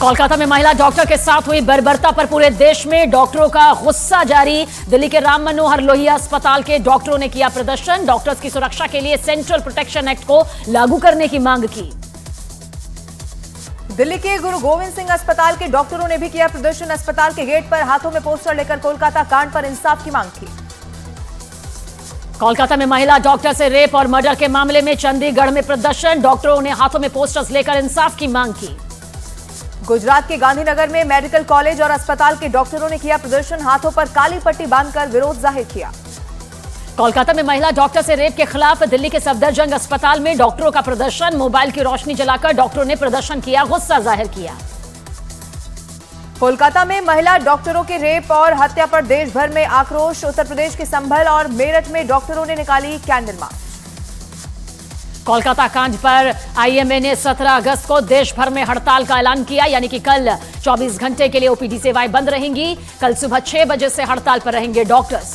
कोलकाता में महिला डॉक्टर के साथ हुई बर्बरता पर पूरे देश में डॉक्टरों का गुस्सा जारी। दिल्ली के राम मनोहर लोहिया अस्पताल के डॉक्टरों ने किया प्रदर्शन। डॉक्टर्स की सुरक्षा के लिए सेंट्रल प्रोटेक्शन एक्ट को लागू करने की मांग की। दिल्ली के गुरु गोविंद सिंह अस्पताल के डॉक्टरों ने भी किया प्रदर्शन। अस्पताल के गेट पर हाथों में पोस्टर लेकर कोलकाता कांड पर इंसाफ की मांग की। कोलकाता में महिला डॉक्टर से रेप और मर्डर के मामले में चंडीगढ़ में प्रदर्शन। डॉक्टरों ने हाथों में पोस्टर्स लेकर इंसाफ की मांग की। गुजरात के गांधीनगर में मेडिकल कॉलेज और अस्पताल के डॉक्टरों ने किया प्रदर्शन। हाथों पर काली पट्टी बांधकर विरोध जाहिर किया। कोलकाता में महिला डॉक्टर से रेप के खिलाफ दिल्ली के सफदरजंग अस्पताल में डॉक्टरों का प्रदर्शन। मोबाइल की रोशनी जलाकर डॉक्टरों ने प्रदर्शन किया, गुस्सा जाहिर किया। कोलकाता में महिला डॉक्टरों के रेप और हत्या पर देश भर में आक्रोश। उत्तर प्रदेश के संभल और मेरठ में डॉक्टरों ने निकाली कैंडल मार्च। कोलकाता कांड पर आईएमए ने 17 अगस्त को देश भर में हड़ताल का ऐलान किया, यानी कि कल 24 घंटे के लिए ओपीडी सेवाएं बंद रहेंगी। कल सुबह 6 बजे से हड़ताल पर रहेंगे डॉक्टर्स।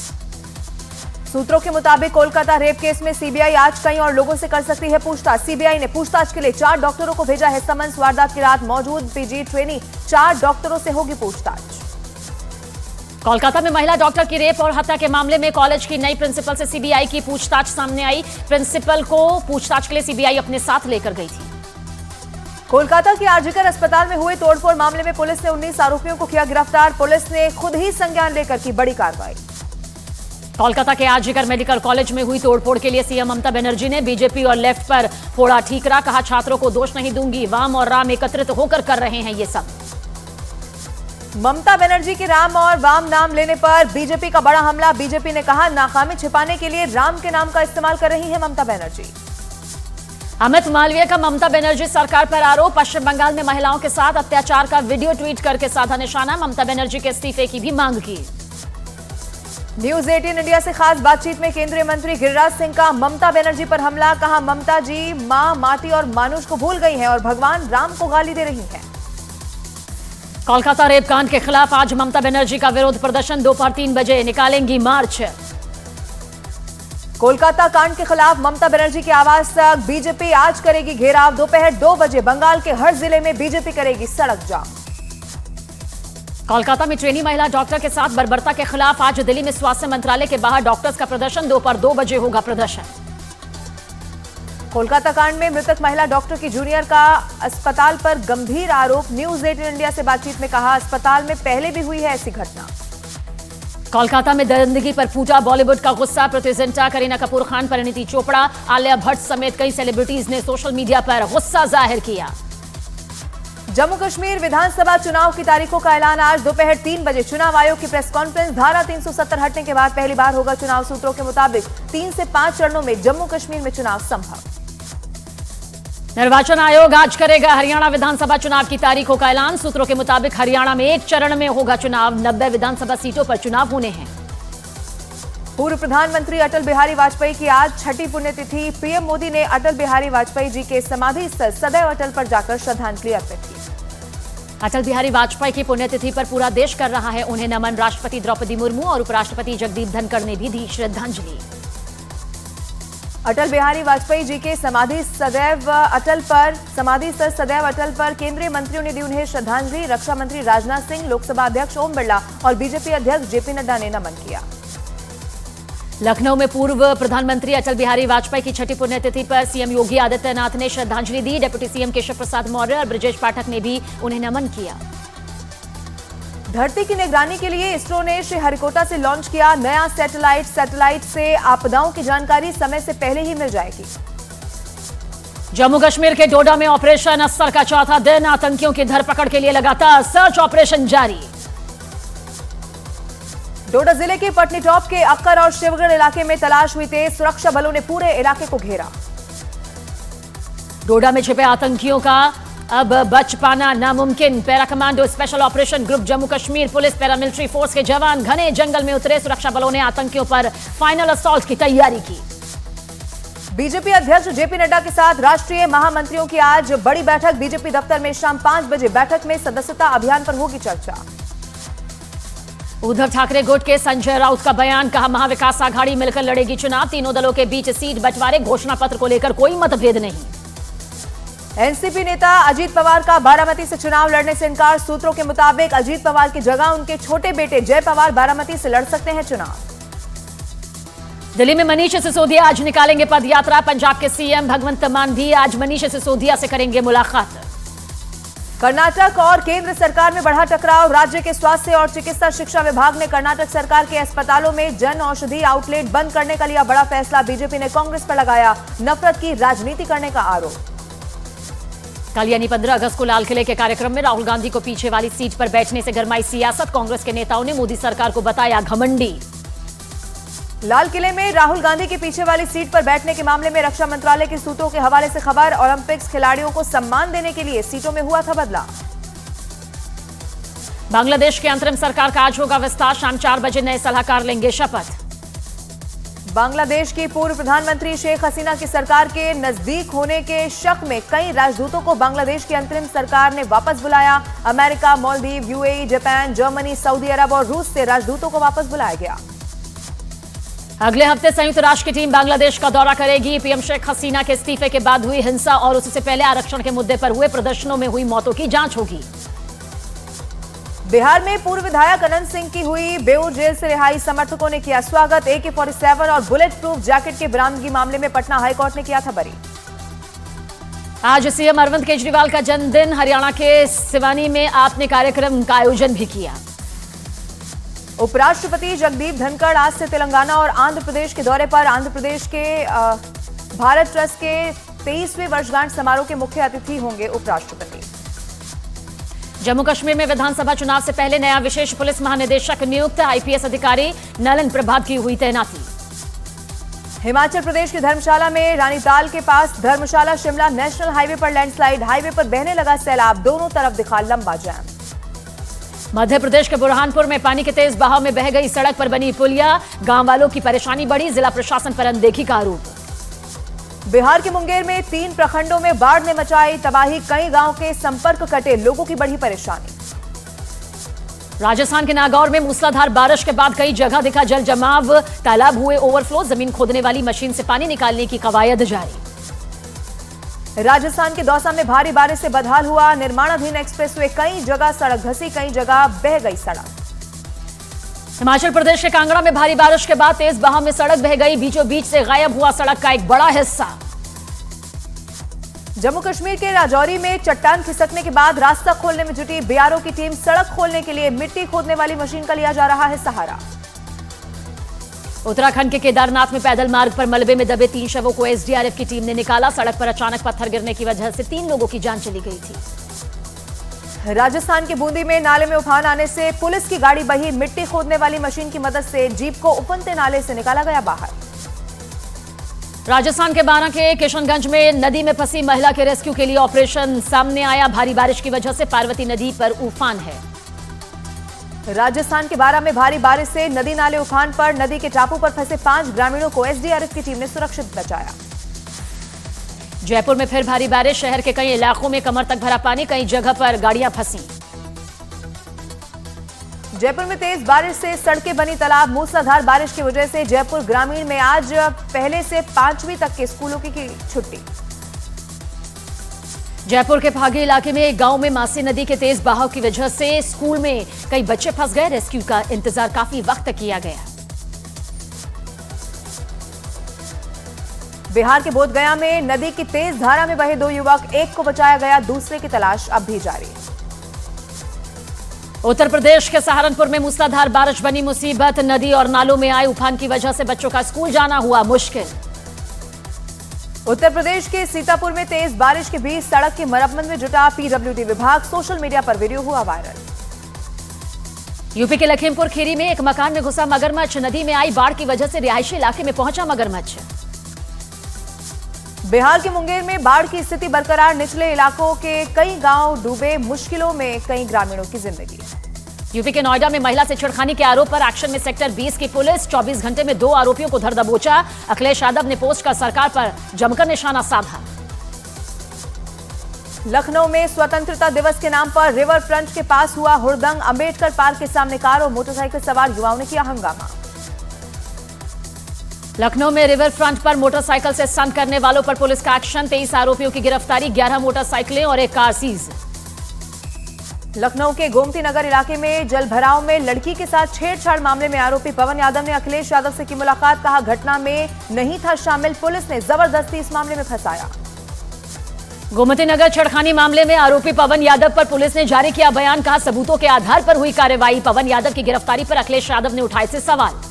सूत्रों के मुताबिक कोलकाता रेप केस में सीबीआई आज कई और लोगों से कर सकती है पूछताछ। सीबीआई ने पूछताछ के लिए 4 डॉक्टरों को भेजा है समन्स। वारदात की रात मौजूद पीजी ट्रेनी 4 डॉक्टरों से होगी पूछताछ। कोलकाता में महिला डॉक्टर की रेप और हत्या के मामले में कॉलेज की नई प्रिंसिपल से सीबीआई की पूछताछ सामने आई। प्रिंसिपल को पूछताछ के लिए सीबीआई अपने साथ लेकर गई थी। कोलकाता के आरजीकर अस्पताल में हुए तोड़फोड़ मामले में पुलिस ने 19 आरोपियों को किया गिरफ्तार। पुलिस ने खुद ही संज्ञान लेकर की बड़ी कार्रवाई। कोलकाता के आरजीकर मेडिकल कॉलेज में हुई तोड़फोड़ के लिए सीएम ममता बनर्जी ने बीजेपी और लेफ्ट पर फोड़ा ठीकरा। कहा, छात्रों को दोष नहीं दूंगी, वाम और राम एकत्रित होकर कर रहे हैं ये सब। ममता बनर्जी के राम और वाम नाम लेने पर बीजेपी का बड़ा हमला। बीजेपी ने कहा, नाकामी छिपाने के लिए राम के नाम का इस्तेमाल कर रही है ममता बनर्जी। अमित मालवीय का ममता बनर्जी सरकार पर आरोप। पश्चिम बंगाल में महिलाओं के साथ अत्याचार का वीडियो ट्वीट करके साधा निशाना। ममता बनर्जी के इस्तीफे की भी मांग की। न्यूज 18 इंडिया से खास बातचीत में केंद्रीय मंत्री गिरिराज सिंह का ममता बनर्जी पर हमला। कहा, ममता जी मां, माटी और मानुष को भूल गई हैं और भगवान राम को गाली दे रही हैं। कोलकाता रेप कांड के खिलाफ आज ममता बनर्जी का विरोध प्रदर्शन। दोपहर 3 बजे निकालेंगी मार्च। कोलकाता कांड के खिलाफ ममता बनर्जी के आवास तक बीजेपी आज करेगी घेराव। दोपहर 2 बजे बंगाल के हर जिले में बीजेपी करेगी सड़क जाम। कोलकाता में ट्रेनी महिला डॉक्टर के साथ बर्बरता के खिलाफ आज दिल्ली में स्वास्थ्य मंत्रालय के बाहर डॉक्टर्स का प्रदर्शन। दोपहर 2 बजे होगा प्रदर्शन। कोलकाता कांड में मृतक महिला डॉक्टर की जूनियर का अस्पताल पर गंभीर आरोप। न्यूज 18 इंडिया से बातचीत में कहा, अस्पताल में पहले भी हुई है ऐसी घटना। कोलकाता में दरिंदगी पर फूटा बॉलीवुड का गुस्सा। प्रेजेंटर करीना कपूर खान, परिणीति चोपड़ा, आलिया भट्ट समेत कई सेलिब्रिटीज ने सोशल मीडिया पर गुस्सा जाहिर किया। जम्मू कश्मीर विधानसभा चुनाव की तारीखों का ऐलान आज दोपहर 3 बजे। चुनाव आयोग की प्रेस कॉन्फ्रेंस। धारा 370 हटने के बाद पहली बार होगा चुनाव। सूत्रों के मुताबिक 3 से 5 चरणों में जम्मू कश्मीर में चुनाव संभव। निर्वाचन आयोग आज करेगा हरियाणा विधानसभा चुनाव की तारीखों का ऐलान। सूत्रों के मुताबिक हरियाणा में 1 चरण में होगा चुनाव। 90 विधानसभा सीटों पर चुनाव होने हैं। पूर्व प्रधानमंत्री अटल बिहारी वाजपेयी की आज 6ठी पुण्यतिथि। पीएम मोदी ने अटल बिहारी वाजपेयी जी के समाधि स्थल सदैव अटल पर जाकर श्रद्धांजलि अर्पित की। अटल बिहारी वाजपेयी की पुण्यतिथि पर पूरा देश कर रहा है उन्हें नमन। राष्ट्रपति द्रौपदी मुर्मू और उपराष्ट्रपति जगदीप धनखड़ ने भी दी श्रद्धांजलि। अटल बिहारी वाजपेयी जी के समाधि स्थल सदैव अटल पर केंद्रीय मंत्रियों ने दी उन्हें श्रद्धांजलि। रक्षा मंत्री राजनाथ सिंह, लोकसभा अध्यक्ष ओम बिरला और बीजेपी अध्यक्ष जेपी नड्डा ने नमन किया। लखनऊ में पूर्व प्रधानमंत्री अटल बिहारी वाजपेयी की 6ठी पुण्यतिथि पर सीएम योगी आदित्यनाथ ने श्रद्धांजलि दी। डिप्टी सीएम केशव प्रसाद मौर्य और ब्रजेश पाठक ने भी उन्हें नमन किया। धरती की निगरानी के लिए इसरो ने श्रीहरिकोटा से लॉन्च किया नया सैटेलाइट। सैटेलाइट से आपदाओं की जानकारी समय से पहले ही मिल जाएगी। जम्मू कश्मीर के डोडा में ऑपरेशन अस्सर का चौथा दिन। आतंकियों की धरपकड़ के लिए लगातार सर्च ऑपरेशन जारी। डोडा जिले के पटनी टॉप के अक्कर और शिवगढ़ इलाके में तलाश हुई तेज। सुरक्षा बलों ने पूरे इलाके को घेरा। डोडा में छिपे आतंकियों का अब बच पाना नामुमकिन। Para commando special operation group, Jammu Kashmir police, paramilitary force के जवान घने जंगल में उतरे। सुरक्षा बलों ने आतंकियों पर फाइनल असॉल्ट की तैयारी की। बीजेपी अध्यक्ष जेपी नड्डा के साथ राष्ट्रीय महामंत्रियों की आज बड़ी बैठक। बीजेपी दफ्तर में शाम 5 बजे बैठक में सदस्यता अभियान पर होगी चर्चा। उद्धव ठाकरे गुट के संजय राउत का बयान। कहा, महाविकास आघाड़ी मिलकर लड़ेगी चुनाव। तीनों दलों के बीच सीट बंटवारे, घोषणा पत्र को लेकर कोई मतभेद नहीं। एनसीपी नेता अजीत पवार का बारामती से चुनाव लड़ने से इनकार। सूत्रों के मुताबिक अजीत पवार की जगह उनके छोटे बेटे जय पवार बारामती से लड़ सकते हैं चुनाव। दिल्ली में मनीष सिसोदिया आज निकालेंगे पदयात्रा। पंजाब के सीएम भगवंत मान भी आज मनीष सिसोदिया से करेंगे मुलाकात। कर्नाटक और केंद्र सरकार में बढ़ा टकराव। राज्य के स्वास्थ्य और चिकित्सा शिक्षा विभाग ने कर्नाटक सरकार के अस्पतालों में जन औषधि आउटलेट बंद करने का लिया बड़ा फैसला। बीजेपी ने कांग्रेस पर लगाया नफरत की राजनीति करने का आरोप। कल यानी 15 अगस्त को लाल किले के कार्यक्रम में राहुल गांधी को पीछे वाली सीट पर बैठने से गरमाई सियासत। कांग्रेस के नेताओं ने मोदी सरकार को बताया घमंडी। लाल किले में राहुल गांधी के पीछे वाली सीट पर बैठने के मामले में रक्षा मंत्रालय के सूत्रों के हवाले से खबर। ओलंपिक्स खिलाड़ियों को सम्मान देने के लिए सीटों में हुआ था बदलाव। बांग्लादेश के अंतरिम सरकार का आज होगा विस्तार। शाम 4 बजे नए सलाहकार लेंगे शपथ। बांग्लादेश की पूर्व प्रधानमंत्री शेख हसीना की सरकार के नजदीक होने के शक में कई राजदूतों को बांग्लादेश की अंतरिम सरकार ने वापस बुलाया। America, Maldives, UAE, Japan, Germany, Saudi Arab और रूस से राजदूतों को वापस बुलाया गया। अगले हफ्ते संयुक्त राष्ट्र की टीम बांग्लादेश का दौरा करेगी। पीएम शेख हसीना के इस्तीफे के बाद हुई हिंसा और उससे पहले आरक्षण के मुद्दे पर हुए प्रदर्शनों में हुई मौतों की जांच होगी। बिहार में पूर्व विधायक अनंत सिंह की हुई बेऊर जेल से रिहाई। समर्थकों ने किया स्वागत। AK-47 और बुलेट प्रूफ जैकेट के बरामदगी मामले में पटना हाईकोर्ट ने किया था बरी। आज सीएम अरविंद केजरीवाल का जन्मदिन। हरियाणा के सिवानी में आपने कार्यक्रम का आयोजन भी किया। उपराष्ट्रपति जगदीप धनखड़ आज से तेलंगाना और आंध्र प्रदेश के दौरे पर। आंध्र प्रदेश के भारत ट्रस्ट के 23वें वर्षगांठ समारोह के मुख्य अतिथि होंगे उपराष्ट्रपति। जम्मू कश्मीर में विधानसभा चुनाव से पहले नया विशेष पुलिस महानिदेशक नियुक्त। आईपीएस अधिकारी नलन प्रभात की हुई तैनाती। हिमाचल प्रदेश के धर्मशाला में रानीताल के पास धर्मशाला शिमला नेशनल हाईवे पर लैंडस्लाइड। हाईवे पर बहने लगा सैलाब। दोनों तरफ दिखा लंबा जाम। मध्य प्रदेश के बुरहानपुर में पानी के तेज बहाव में बह गई सड़क पर बनी पुलिया। गांव वालों की परेशानी बढ़ी। जिला प्रशासन पर अनदेखी का आरोप। बिहार के मुंगेर में 3 प्रखंडों में बाढ़ ने मचाई तबाही। कई गांव के संपर्क कटे। लोगों की बढ़ी परेशानी। राजस्थान के नागौर में मूसलाधार बारिश के बाद कई जगह दिखा जल जमाव। तालाब हुए ओवरफ्लो। जमीन खोदने वाली मशीन से पानी निकालने की कवायद जारी। राजस्थान के दौसा में भारी बारिश से बदहाल हुआ निर्माणाधीन एक्सप्रेसवे। कई जगह सड़क धंसी, कई जगह बह गई सड़क। हिमाचल प्रदेश के कांगड़ा में भारी बारिश के बाद तेज बहाव में सड़क बह गई। बीचों बीच से गायब हुआ सड़क का एक बड़ा हिस्सा। जम्मू कश्मीर के राजौरी में चट्टान खिसकने के बाद रास्ता खोलने में जुटी बीआरओ की टीम। सड़क खोलने के लिए मिट्टी खोदने वाली मशीन का लिया जा रहा है सहारा। उत्तराखंड के केदारनाथ में पैदल मार्ग पर मलबे में दबे 3 शवों को एसडीआरएफ की टीम ने निकाला। सड़क पर अचानक पत्थर गिरने की वजह से 3 लोगों की जान चली गई थी। राजस्थान के बूंदी में नाले में उफान आने से पुलिस की गाड़ी बही। मिट्टी खोदने वाली मशीन की मदद से जीप को उफनते नाले से निकाला गया बाहर। राजस्थान के बारां के किशनगंज में नदी में फंसी महिला के रेस्क्यू के लिए ऑपरेशन सामने आया। भारी बारिश की वजह से पार्वती नदी पर उफान है। राजस्थान के बारां में भारी बारिश से नदी नाले उफान पर। नदी के टापू पर फंसे 5 ग्रामीणों को एसडीआरएफ की टीम ने सुरक्षित बचाया। जयपुर में फिर भारी बारिश। शहर के कई इलाकों में कमर तक भरा पानी। कई जगह पर गाड़ियां फंसी। जयपुर में तेज बारिश से सड़कें बनी तालाब। मूसलाधार बारिश की वजह से जयपुर ग्रामीण में आज पहले से 5वीं तक के स्कूलों की छुट्टी। जयपुर के फागी इलाके में एक गांव में मासी नदी के तेज बहाव की वजह से स्कूल में कई बच्चे फंस गए। रेस्क्यू का इंतजार काफी वक्त किया गया। बिहार के बोधगया में नदी की तेज धारा में बहे 2 युवक। एक को बचाया गया, दूसरे की तलाश अब भी जारी। उत्तर प्रदेश के सहारनपुर में मूसलाधार बारिश बनी मुसीबत। नदी और नालों में आए उफान की वजह से बच्चों का स्कूल जाना हुआ मुश्किल। उत्तर प्रदेश के सीतापुर में तेज बारिश के बीच सड़क की मरम्मत में जुटा पीडब्ल्यूडी विभाग। सोशल मीडिया पर वीडियो हुआ वायरल। यूपी के लखीमपुर खीरी में एक मकान में घुसा मगरमच्छ। नदी में आई बाढ़ की वजह से रिहायशी इलाके में पहुंचा मगरमच्छ। बिहार के मुंगेर में बाढ़ की स्थिति बरकरार। निचले इलाकों के कई गांव डूबे। मुश्किलों में कई ग्रामीणों की जिंदगी। यूपी के नोएडा में महिला से छेड़खानी के आरोप पर एक्शन में सेक्टर 20 की पुलिस। 24 घंटे में 2 आरोपियों को धर दबोचा। अखिलेश यादव ने पोस्ट कर सरकार पर जमकर निशाना साधा। लखनऊ में स्वतंत्रता दिवस के नाम पर रिवर फ्रंट के पास हुआ हुड़दंग। अंबेडकर पार्क के सामने कार और मोटरसाइकिल सवार युवाओं ने किया हंगामा। लखनऊ में रिवर फ्रंट पर मोटरसाइकिल से स्टंट करने वालों पर पुलिस का एक्शन। 23 आरोपियों की गिरफ्तारी, 11 मोटरसाइकिलें और एक कार सीज। लखनऊ के गोमती नगर इलाके में जलभराव में लड़की के साथ छेड़छाड़ मामले में आरोपी पवन यादव ने अखिलेश यादव से की मुलाकात, कहा घटना में नहीं था शामिल, पुलिस ने जबरदस्ती इस मामले में फंसाया। गोमती नगर छेड़खानी मामले में आरोपी पवन यादव पर पुलिस ने जारी किया बयान, कहा सबूतों के आधार पर हुई कार्रवाई। पवन यादव की गिरफ्तारी पर अखिलेश यादव ने उठाए थे सवाल।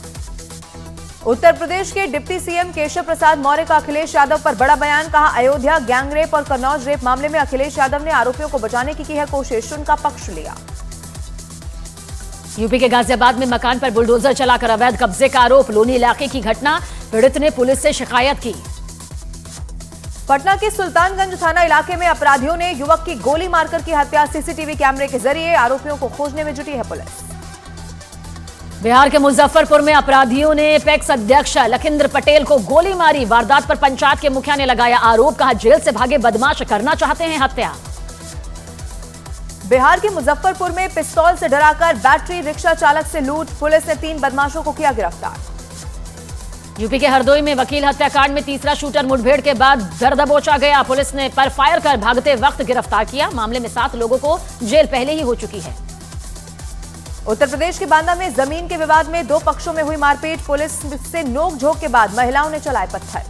उत्तर प्रदेश के डिप्टी सीएम केशव प्रसाद मौर्य का अखिलेश यादव पर बड़ा बयान, कहा अयोध्या गैंगरेप और कन्नौज रेप मामले में अखिलेश यादव ने आरोपियों को बचाने की है कोशिश, उनका पक्ष लिया। यूपी के गाजियाबाद में मकान पर बुलडोजर चलाकर अवैध कब्जे का आरोप, लोनी इलाके की घटना, पीड़ित ने पुलिस से शिकायत की। पटना के सुल्तानगंज थाना इलाके में अपराधियों ने युवक की गोली मारकर की हत्या, सीसीटीवी कैमरे के जरिए आरोपियों को खोजने में जुटी है पुलिस। बिहार के मुजफ्फरपुर में अपराधियों ने एपेक्स अध्यक्ष लखिंद्र पटेल को गोली मारी, वारदात पर पंचायत के मुखिया ने लगाया आरोप, कहा जेल से भागे बदमाश करना चाहते हैं हत्या। बिहार के मुजफ्फरपुर में पिस्तौल से डराकर बैटरी रिक्शा चालक से लूट, पुलिस ने 3 बदमाशों को किया गिरफ्तार। यूपी के हरदोई में वकील हत्याकांड में तीसरा शूटर मुठभेड़ के बाद दर दबोचा गया, पुलिस ने पर फायर कर भागते वक्त गिरफ्तार किया। मामले में 7 लोगों को जेल पहले ही हो चुकी है। उत्तर प्रदेश के बांदा में जमीन के विवाद में 2 पक्षों में हुई मारपीट, पुलिस से नोकझोंक के बाद महिलाओं ने चलाए पत्थर।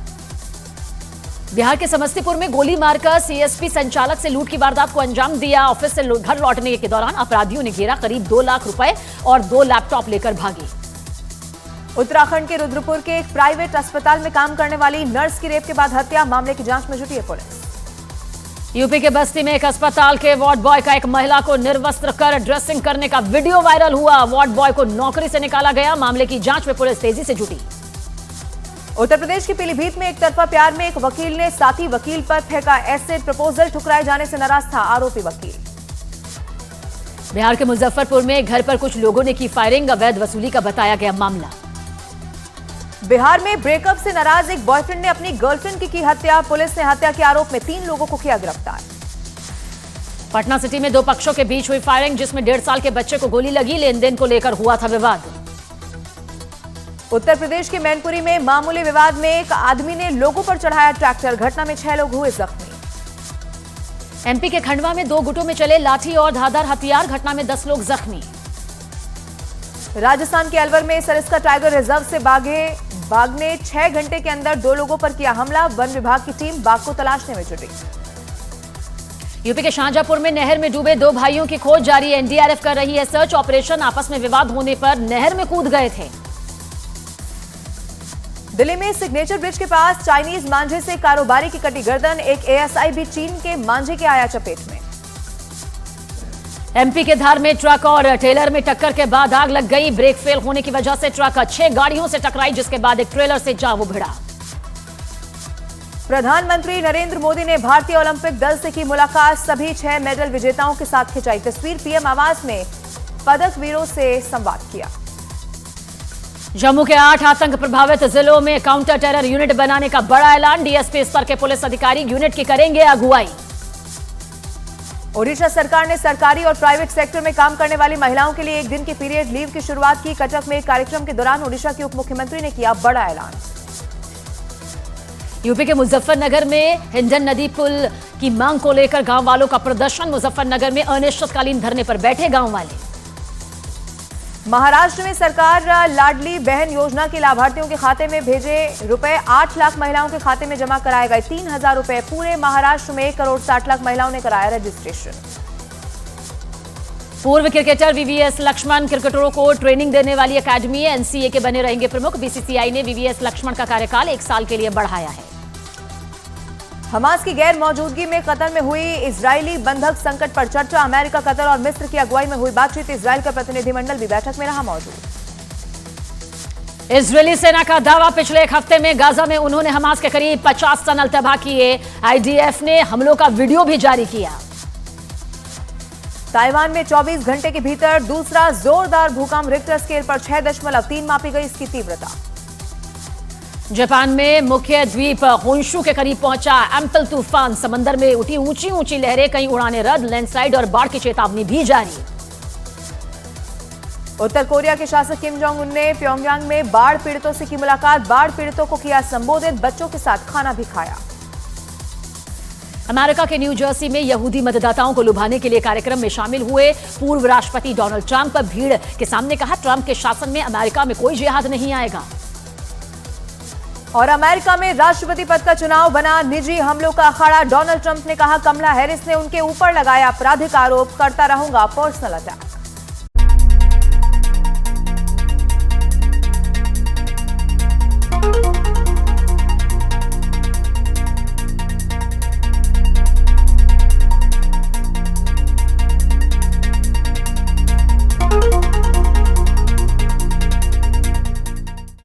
बिहार के समस्तीपुर में गोली मारकर सीएसपी संचालक से लूट की वारदात को अंजाम दिया। ऑफिस से घर लौटने के दौरान अपराधियों ने घेरा, करीब 2 लाख रुपए और 2 लैपटॉप लेकर भागे। उत्तराखंड के रुद्रपुर के एक प्राइवेट अस्पताल में काम करने वाली नर्स की रेप के बाद हत्या, मामले की जांच में जुटी है पुलिस। यूपी के बस्ती में एक अस्पताल के वार्ड बॉय का एक महिला को निर्वस्त्र कर ड्रेसिंग करने का वीडियो वायरल हुआ, वार्ड बॉय को नौकरी से निकाला गया। मामले की जांच में पुलिस तेजी से जुटी। उत्तर प्रदेश के पीलीभीत में एक तरफा प्यार में एक वकील ने साथी वकील पर फेंका एसिड, प्रपोजल ठुकराए जाने से नाराज था आरोपी वकील। बिहार के मुजफ्फरपुर में घर पर कुछ लोगों ने की फायरिंग, अवैध वसूली का बताया गया मामला। बिहार में ब्रेकअप से नाराज एक बॉयफ्रेंड ने अपनी गर्लफ्रेंड की हत्या, पुलिस ने हत्या के आरोप में 3 लोगों को किया गिरफ्तार। पटना सिटी में 2 पक्षों के बीच हुई फायरिंग, जिसमें 1.5 साल के बच्चे को गोली लगी, लेन देन को लेकर हुआ था विवाद। उत्तर प्रदेश के मैनपुरी में मामूली विवाद में एक आदमी ने लोगों पर चढ़ाया ट्रैक्टर, घटना में 6 लोग हुए जख्मी। एमपी के खंडवा में 2 गुटों में चले लाठी और धारदार हथियार, घटना में 10 लोग जख्मी। राजस्थान के अलवर में सरिस्का टाइगर रिजर्व से बाघ ने 6 घंटे के अंदर 2 लोगों पर किया हमला, वन विभाग की टीम बाघ को तलाशने में जुटी। यूपी के शाहजहांपुर में नहर में डूबे 2 भाइयों की खोज जारी, एनडीआरएफ कर रही है सर्च ऑपरेशन, आपस में विवाद होने पर नहर में कूद गए थे। दिल्ली में सिग्नेचर ब्रिज के पास चाइनीज मांझे से कारोबारी की कटी गर्दन, एक एएसआई भी चीन के मांझे के आया चपेट में। एमपी के धार में ट्रक और ट्रेलर में टक्कर के बाद आग लग गई, ब्रेक फेल होने की वजह से ट्रक 6 गाड़ियों से टकराई, जिसके बाद एक ट्रेलर से जा भिड़ा। प्रधानमंत्री नरेंद्र मोदी ने भारतीय ओलंपिक दल से की मुलाकात, सभी 6 मेडल विजेताओं के साथ खिंचाई तस्वीर, पीएम आवास में पदक वीरों से संवाद किया। जम्मू के 8 आतंक प्रभावित जिलों में काउंटर टेरर यूनिट बनाने का बड़ा ऐलान, डीएसपी स्तर के पुलिस अधिकारी यूनिट की करेंगे अगुवाई। ओडिशा सरकार ने सरकारी और प्राइवेट सेक्टर में काम करने वाली महिलाओं के लिए 1 दिन की पीरियड लीव की शुरुआत की। कटक में एक कार्यक्रम के दौरान ओडिशा के उप मुख्यमंत्री ने किया बड़ा ऐलान। यूपी के मुजफ्फरनगर में हिंडन नदी पुल की मांग को लेकर गांव वालों का प्रदर्शन, मुजफ्फरनगर में अनिश्चितकालीन धरने पर बैठे गांव वाले। महाराष्ट्र में सरकार लाडली बहन योजना के लाभार्थियों के खाते में भेजे रुपए, 8 लाख महिलाओं के खाते में जमा कराए गए 3000 रुपए। पूरे महाराष्ट्र में 1 करोड़ 60 लाख महिलाओं ने कराया रजिस्ट्रेशन। पूर्व क्रिकेटर वीवीएस लक्ष्मण क्रिकेटरों को ट्रेनिंग देने वाली एकेडमी एनसीए के बने रहेंगे प्रमुख, बीसीसीआई ने वीवीएस लक्ष्मण का कार्यकाल 1 साल के लिए बढ़ाया है। हमास की गैर मौजूदगी में कतर में हुई इजरायली बंधक संकट पर चर्चा, अमेरिका, कतर और मिस्र की अगुवाई में हुई बातचीत, इजरायल का प्रतिनिधिमंडल भी बैठक में रहा मौजूद। इजरायली सेना का दावा, पिछले 1 हफ्ते में गाजा में उन्होंने हमास के करीब 50 टन तबाह किए, आईडीएफ ने हमलों का वीडियो भी जारी किया। ताइवान में 24 घंटे के भीतर दूसरा जोरदार भूकंप, रिक्टर स्केल पर 6.3 मापी गई इसकी तीव्रता। जापान में मुख्य द्वीप होन्शु के करीब पहुंचा एम्पल तूफान, समंदर में उठी ऊंची ऊंची लहरें, कई उड़ानें रद्द, लैंडस्लाइड और बाढ़ की चेतावनी भी जारी। उत्तर कोरिया के शासक किम जोंग उन ने प्योंगयांग में बाढ़ पीड़ितों से की मुलाकात, बाढ़ पीड़ितों को किया संबोधित, बच्चों के साथ खाना भी खाया। अमेरिका के न्यू जर्सी में यहूदी मतदाताओं को लुभाने के लिए कार्यक्रम में शामिल हुए पूर्व राष्ट्रपति डोनाल्ड ट्रंप भीड़ के सामने कहा, ट्रंप के शासन में अमेरिका में कोई जिहाद नहीं आएगा। और अमेरिका में राष्ट्रपति पद का चुनाव बना निजी हमलों का अखाड़ा, डोनाल्ड ट्रंप ने कहा, कमला हैरिस ने उनके ऊपर लगाया आपराधिक आरोप, करता रहूंगा पर्सनल अटैक।